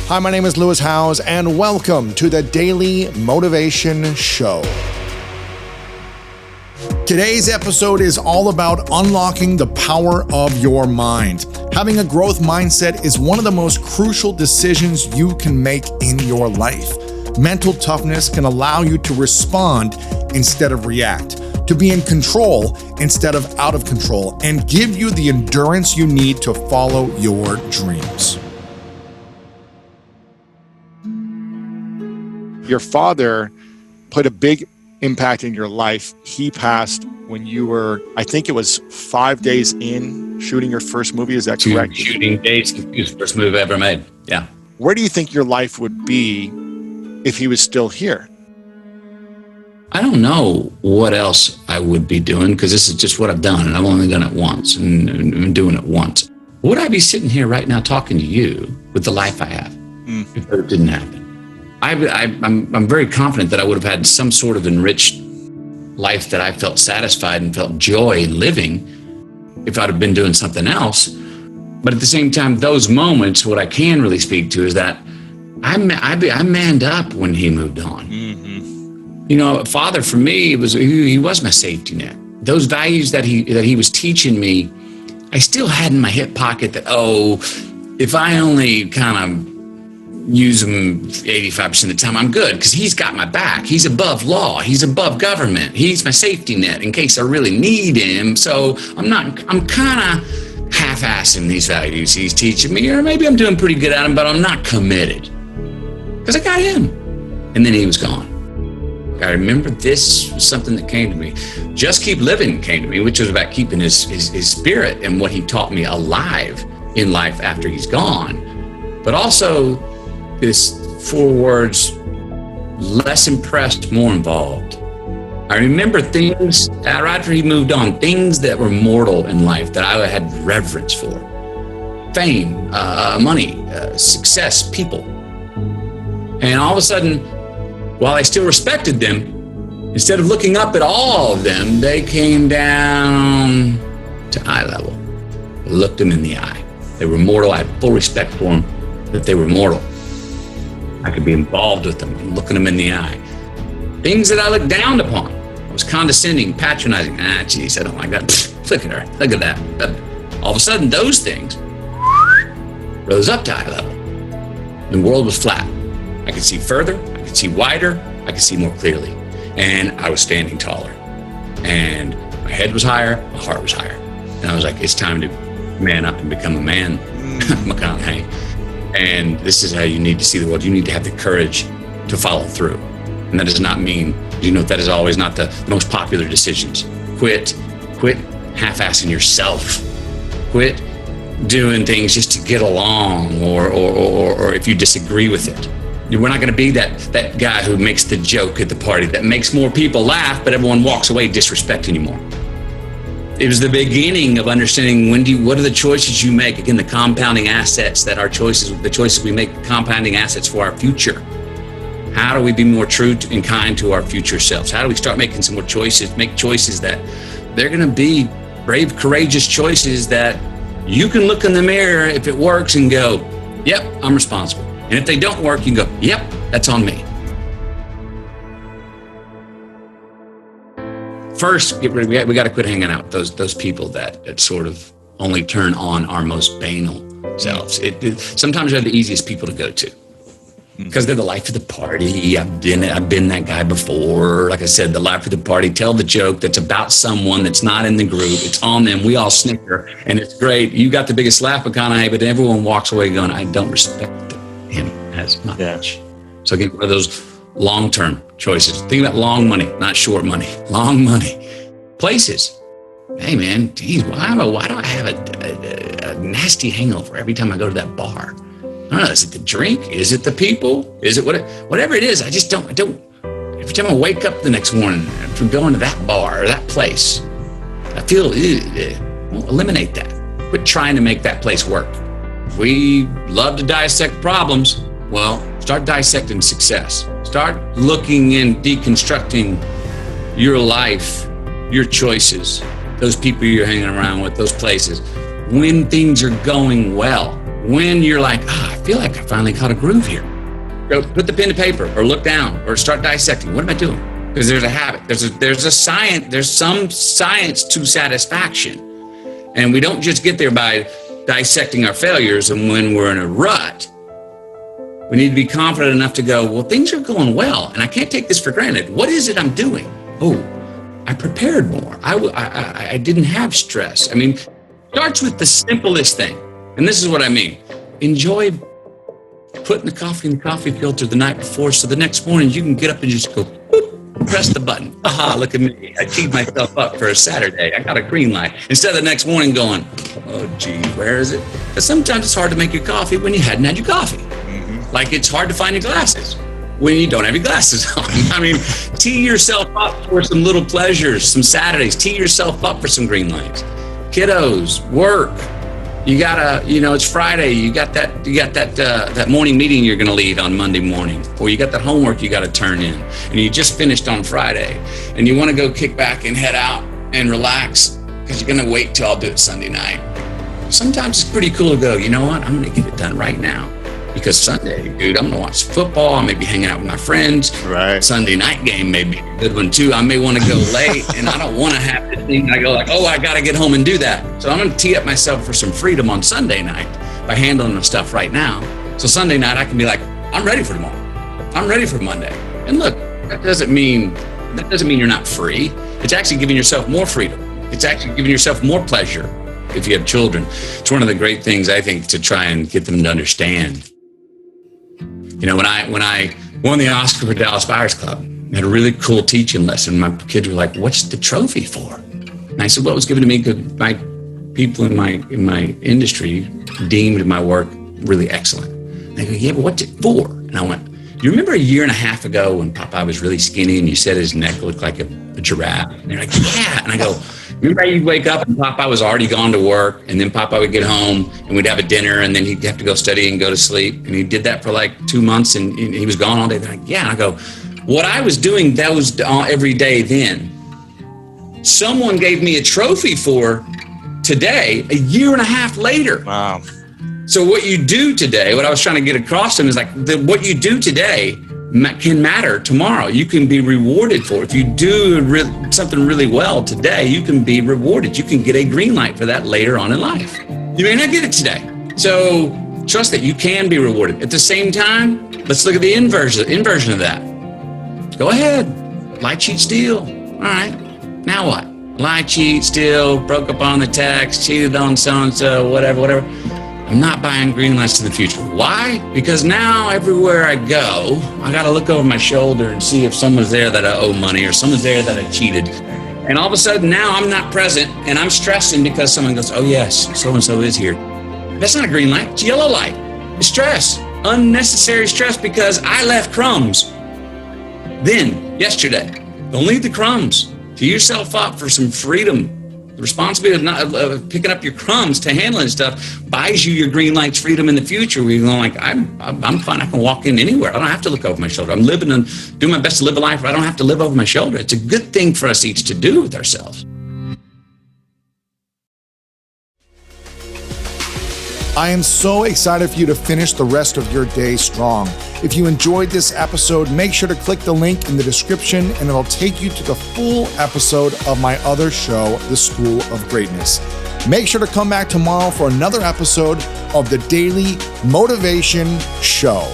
Hi, my name is Lewis Howes, and welcome to the Daily Motivation Show. Today's episode is all about unlocking the power of your mind. Having a growth mindset is one of the most crucial decisions you can make in your life. Mental toughness can allow you to respond instead of react, to be in control instead of out of control, and give you the endurance you need to follow your dreams. Your father put a big impact in your life. He passed when you were, I think it was 5 days in shooting your first movie. Is that correct? Shooting days, his first movie I ever made. Yeah. Where do you think your life would be if he was still here? I don't know what else I would be doing, because this is just what I've done, and I've only done it once, and I'm doing it once. Would I be sitting here right now talking to you with the life I have if it didn't happen? I'm very confident that I would have had some sort of enriched life that I felt satisfied and felt joy in living if I'd have been doing something else. But at the same time, those moments, what I can really speak to is that I manned up when he moved on. Mm-hmm. You know, father for me, he was my safety net. Those values that he was teaching me, I still had in my hip pocket that, if I only kind of use him 85% of the time, I'm good, because he's got my back. He's above law. He's above government. He's my safety net in case I really need him. So I'm kind of half-assing these values he's teaching me, or maybe I'm doing pretty good at them, but I'm not committed because I got him. And then he was gone. I remember this was something that came to me. Just Keep Living came to me, which was about keeping his spirit and what he taught me alive in life after he's gone. But also this 4 words: less impressed, more involved. I remember things right after he moved on, things that were mortal in life that I had reverence for. Fame, money, success, people. And all of a sudden, while I still respected them, instead of looking up at all of them, they came down to eye level. I looked them in the eye. They were mortal. I had full respect for them, that they were mortal. I could be involved with them and looking them in the eye. Things that I looked down upon. I was condescending, patronizing. Geez, I don't like that. Look at her. Look at that. But all of a sudden, those things rose up to eye level. The world was flat. I could see further. I could see wider. I could see more clearly. And I was standing taller. And my head was higher. My heart was higher. And I was like, it's time to man up and become a man, McConaughey. And this is how you need to see the world. You need to have the courage to follow through. And that does not mean, that is always not the most popular decisions. Quit half-assing yourself. Quit doing things just to get along, or if you disagree with it. We're not going to be that guy who makes the joke at the party that makes more people laugh, but everyone walks away disrespecting you more. It was the beginning of understanding what are the choices you make? Again, the compounding assets that the choices we make, compounding assets for our future. How do we be more true and kind to our future selves? How do we start making some more choices, make choices that they're going to be brave, courageous choices that you can look in the mirror if it works and go, yep, I'm responsible. And if they don't work, you can go, yep, that's on me. First, we got to quit hanging out with those people that sort of only turn on our most banal selves. Sometimes they're the easiest people to go to because they're the life of the party. I've been that guy before. Like I said, the life of the party. Tell the joke that's about someone that's not in the group. It's on them. We all snicker, and it's great. You got the biggest laugh, McConaughey, but everyone walks away going, I don't respect him as much. Yeah. So again, one of those long-term choices. Think about long money, not short money. Long money. Places. Hey man, geez, why do I have a nasty hangover every time I go to that bar? I don't know. Is it the drink? Is it the people? Is it whatever it is? I don't. Every time I wake up the next morning from going to that bar or that place, I feel. Well, eliminate that. Quit trying to make that place work. We love to dissect problems. Well, start dissecting success. Start looking and deconstructing your life, your choices, those people you're hanging around with, those places. When things are going well, when you're like, I feel like I finally caught a groove here. Go put the pen to paper or look down or start dissecting. What am I doing? Because there's a habit. There's a science. There's some science to satisfaction. And we don't just get there by dissecting our failures. And when we're in a rut, we need to be confident enough to go, well, things are going well, and I can't take this for granted. What is it I'm doing? Oh, I prepared more. I didn't have stress. I mean, it starts with the simplest thing. And this is what I mean. Enjoy putting the coffee in the coffee filter the night before, so the next morning you can get up and just go, boop, press the button. Aha, look at me. I teed myself up for a Saturday. I got a green light. Instead of the next morning going, oh, gee, where is it? But sometimes it's hard to make your coffee when you hadn't had your coffee. Like it's hard to find your glasses when you don't have your glasses on. I mean, tee yourself up for some little pleasures, some Saturdays. Tee yourself up for some green lights. Kiddos, work. You gotta, it's Friday. You got that morning meeting you're gonna lead on Monday morning, or you got that homework you gotta turn in, and you just finished on Friday, and you want to go kick back and head out and relax because you're gonna wait till I'll do it Sunday night. Sometimes it's pretty cool to go, you know what? I'm gonna get it done right now. Because Sunday, dude, I'm gonna watch football. I may be hanging out with my friends. Right. Sunday night game may be a good one too. I may want to go late, and I don't want to have to think. I go like, oh, I gotta get home and do that. So I'm gonna tee up myself for some freedom on Sunday night by handling the stuff right now. So Sunday night, I can be like, I'm ready for tomorrow. I'm ready for Monday. And look, that doesn't mean you're not free. It's actually giving yourself more freedom. It's actually giving yourself more pleasure. If you have children, it's one of the great things I think to try and get them to understand. When I won the Oscar for Dallas Buyers Club, I had a really cool teaching lesson. My kids were like, what's the trophy for? And I said, well, it was given to me because my people in my industry deemed my work really excellent. And they go, yeah, but what's it for? And I went, you remember a year and a half ago when Popeye was really skinny and you said his neck looked like a giraffe? And they're like, yeah. And I go, remember how you'd wake up and Popeye was already gone to work, and then Popeye would get home and we'd have a dinner, and then he'd have to go study and go to sleep. And he did that for like 2 months, and he was gone all day. They're like, yeah. And I go, what I was doing, that was every day then. Someone gave me a trophy for today, a year and a half later. Wow. So what you do today, what I was trying to get across to him is like, what you do today can matter tomorrow. You can be rewarded for it. If you do something really well today, you can be rewarded. You can get a green light for that later on in life. You may not get it today. So trust that you can be rewarded. At the same time, let's look at the inversion of that. Go ahead, lie, cheat, steal. All right, now what? Lie, cheat, steal, broke up on the text, cheated on so-and-so, whatever. I'm not buying green lights to the future. Why? Because now everywhere I go, I got to look over my shoulder and see if someone's there that I owe money or someone's there that I cheated. And all of a sudden now I'm not present and I'm stressing because someone goes, oh yes, so-and-so is here. That's not a green light, it's a yellow light. It's stress, unnecessary stress because I left crumbs. Then, yesterday, don't leave the crumbs. Tee yourself up for some freedom. The responsibility of picking up your crumbs to handling stuff buys you your green lights freedom in the future. Where you're going like, I'm fine. I can walk in anywhere. I don't have to look over my shoulder. I'm living and doing my best to live a life where I don't have to live over my shoulder. It's a good thing for us each to do with ourselves. I am so excited for you to finish the rest of your day strong. If you enjoyed this episode, make sure to click the link in the description and it'll take you to the full episode of my other show, The School of Greatness. Make sure to come back tomorrow for another episode of the Daily Motivation Show.